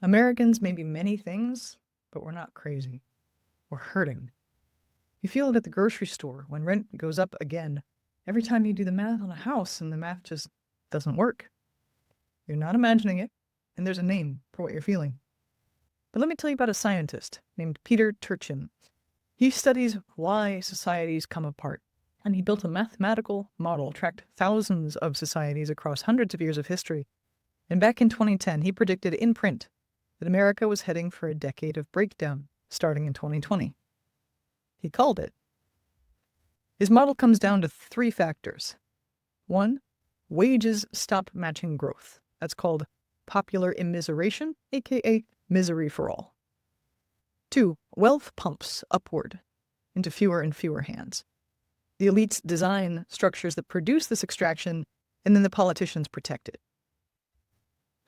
Americans may be many things, but we're not crazy. We're hurting. You feel it at the grocery store when rent goes up again. Every time you do the math on a house and the math just doesn't work. You're not imagining it, and there's a name for what you're feeling. But let me tell you about a scientist named Peter Turchin. He studies why societies come apart, and he built a mathematical model, tracked thousands of societies across hundreds of years of history. And back in 2010, he predicted in print that America was heading for a decade of breakdown starting in 2020. He called it. His model comes down to three factors. One, wages stop matching growth. That's called popular immiseration, aka misery for all. Two, wealth pumps upward into fewer and fewer hands. The elites design structures that produce this extraction, and then the politicians protect it.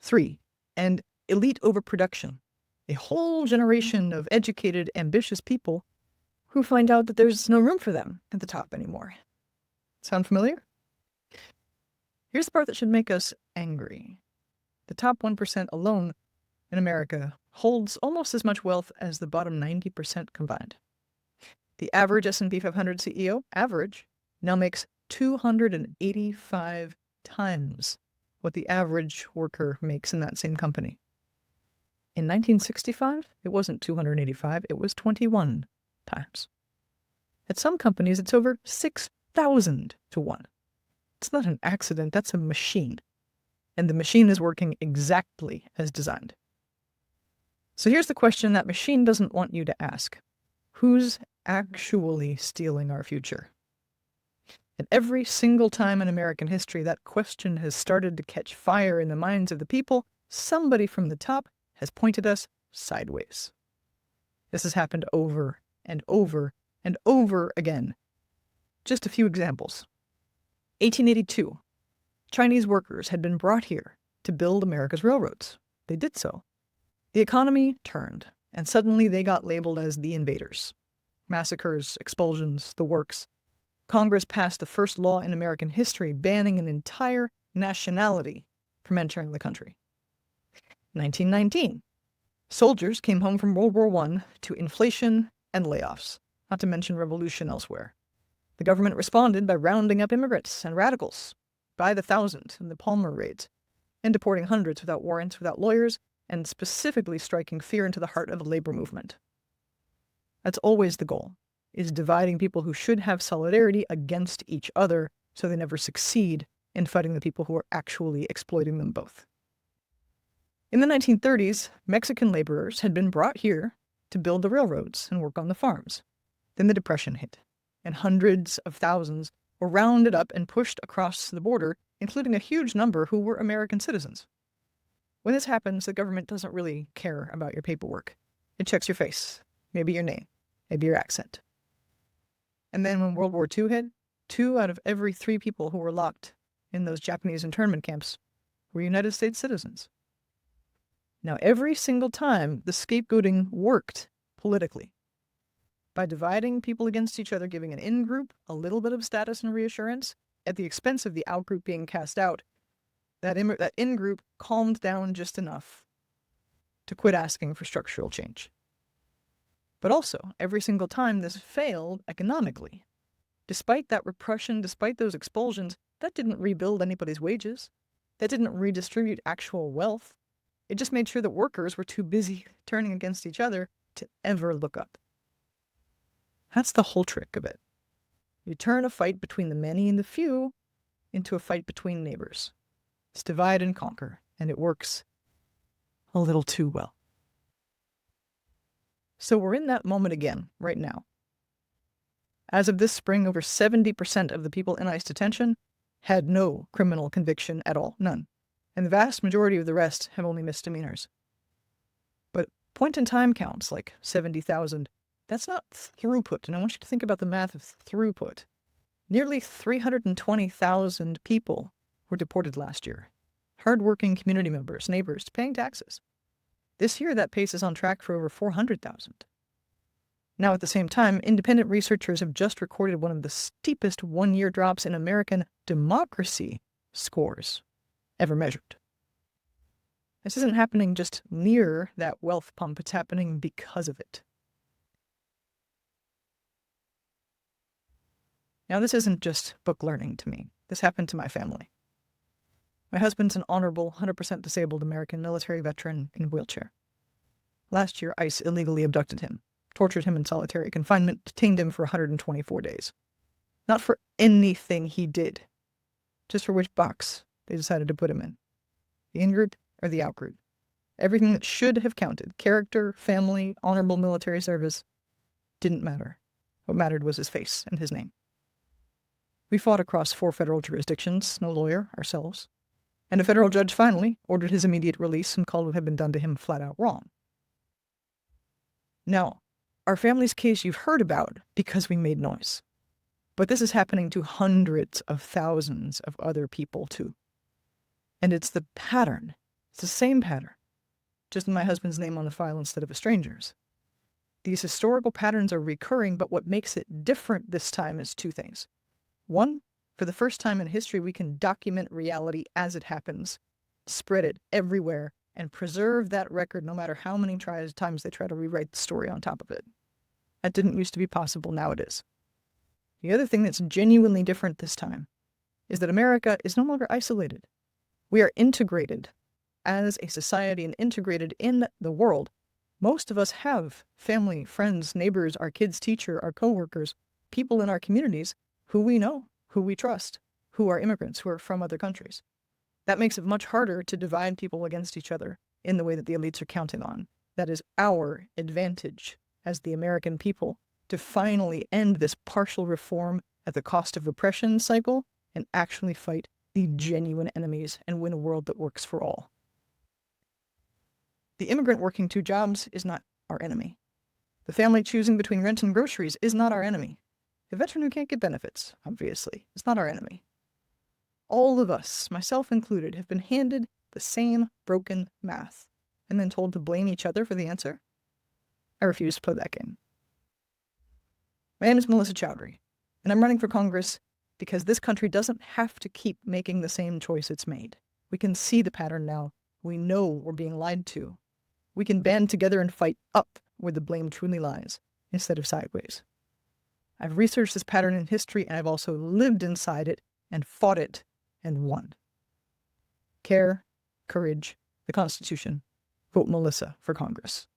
Three, and elite overproduction. A whole generation of educated, ambitious people who find out that there's no room for them at the top anymore. Sound familiar? Here's the part that should make us angry. The top 1% alone in America holds almost as much wealth as the bottom 90% combined. The average S&P 500 CEO, average, now makes 285 times what the average worker makes in that same company. In 1965, it wasn't 285, it was 21 times. At some companies, it's over 6,000 to 1. It's not an accident, that's a machine. And the machine is working exactly as designed. So here's the question that machine doesn't want you to ask. Who's actually stealing our future? And every single time in American history that question has started to catch fire in the minds of the people, somebody from the top has pointed us sideways. This has happened over and over and over again. Just a few examples. 1882, Chinese workers had been brought here to build America's railroads. They did so. The economy turned, and suddenly they got labeled as the invaders. Massacres, expulsions, the works. Congress passed the first law in American history banning an entire nationality from entering the country. 1919, soldiers came home from World War I to inflation and layoffs, not to mention revolution elsewhere. The government responded by rounding up immigrants and radicals by the thousand in the Palmer raids, and deporting hundreds without warrants, without lawyers, and specifically striking fear into the heart of the labor movement. That's always the goal, is dividing people who should have solidarity against each other so they never succeed in fighting the people who are actually exploiting them both. In the 1930s, Mexican laborers had been brought here to build the railroads and work on the farms. Then the Depression hit, and hundreds of thousands were rounded up and pushed across the border, including a huge number who were American citizens. When this happens, the government doesn't really care about your paperwork. It checks your face, maybe your name, maybe your accent. And then when World War II hit, 2 out of every 3 people who were locked in those Japanese internment camps were United States citizens. Now, every single time, the scapegoating worked politically. By dividing people against each other, giving an in-group a little bit of status and reassurance, at the expense of the out-group being cast out, that in-group calmed down just enough to quit asking for structural change. But also, every single time this failed economically. Despite that repression, despite those expulsions, that didn't rebuild anybody's wages. That didn't redistribute actual wealth. It just made sure that workers were too busy turning against each other to ever look up. That's the whole trick of it. You turn a fight between the many and the few into a fight between neighbors. It's divide and conquer, and it works a little too well. So we're in that moment again, right now. As of this spring, over 70% of the people in ICE detention had no criminal conviction at all, none. And the vast majority of the rest have only misdemeanors. But point-in-time counts, like 70,000, that's not throughput, and I want you to think about the math of throughput. Nearly 320,000 people were deported last year. Hard-working community members, neighbors, paying taxes. This year, that pace is on track for over 400,000. Now, at the same time, independent researchers have just recorded one of the steepest one-year drops in American democracy scores ever measured. This isn't happening just near that wealth pump, it's happening because of it. Now, this isn't just book learning to me. This happened to my family. My husband's an honorable, 100% disabled American military veteran in a wheelchair. Last year, ICE illegally abducted him, tortured him in solitary confinement, detained him for 124 days. Not for anything he did, just for which box they decided to put him in. The in-group or the out-group. Everything that should have counted, character, family, honorable military service, didn't matter. What mattered was his face and his name. We fought across 4 federal jurisdictions, no lawyer, ourselves. And a federal judge finally ordered his immediate release and called what had been done to him flat out wrong. Now, our family's case you've heard about because we made noise. But this is happening to hundreds of thousands of other people too. And it's the pattern. It's the same pattern. Just my husband's name on the file instead of a stranger's. These historical patterns are recurring, but what makes it different this time is 2 things. 1, for the first time in history, we can document reality as it happens, spread it everywhere, and preserve that record no matter how many times they try to rewrite the story on top of it. That didn't used to be possible, now it is. The other thing that's genuinely different this time is that America is no longer isolated. We are integrated as a society and integrated in the world. Most of us have family, friends, neighbors, our kids' teacher, our coworkers, people in our communities who we know, who we trust, who are immigrants, who are from other countries. That makes it much harder to divide people against each other in the way that the elites are counting on. That is our advantage as the American people to finally end this partial reform at the cost of oppression cycle and actually fight the genuine enemies and win a world that works for all. The immigrant working 2 jobs is not our enemy. The family choosing between rent and groceries is not our enemy. The veteran who can't get benefits, obviously, is not our enemy. All of us, myself included, have been handed the same broken math and then told to blame each other for the answer. I refuse to play that game. My name is Melissa Chowdhury, and I'm running for Congress because this country doesn't have to keep making the same choice it's made. We can see the pattern now. We know we're being lied to. We can band together and fight up where the blame truly lies, instead of sideways. I've researched this pattern in history, and I've also lived inside it and fought it and won. Care, courage, the Constitution. Vote Melissa for Congress.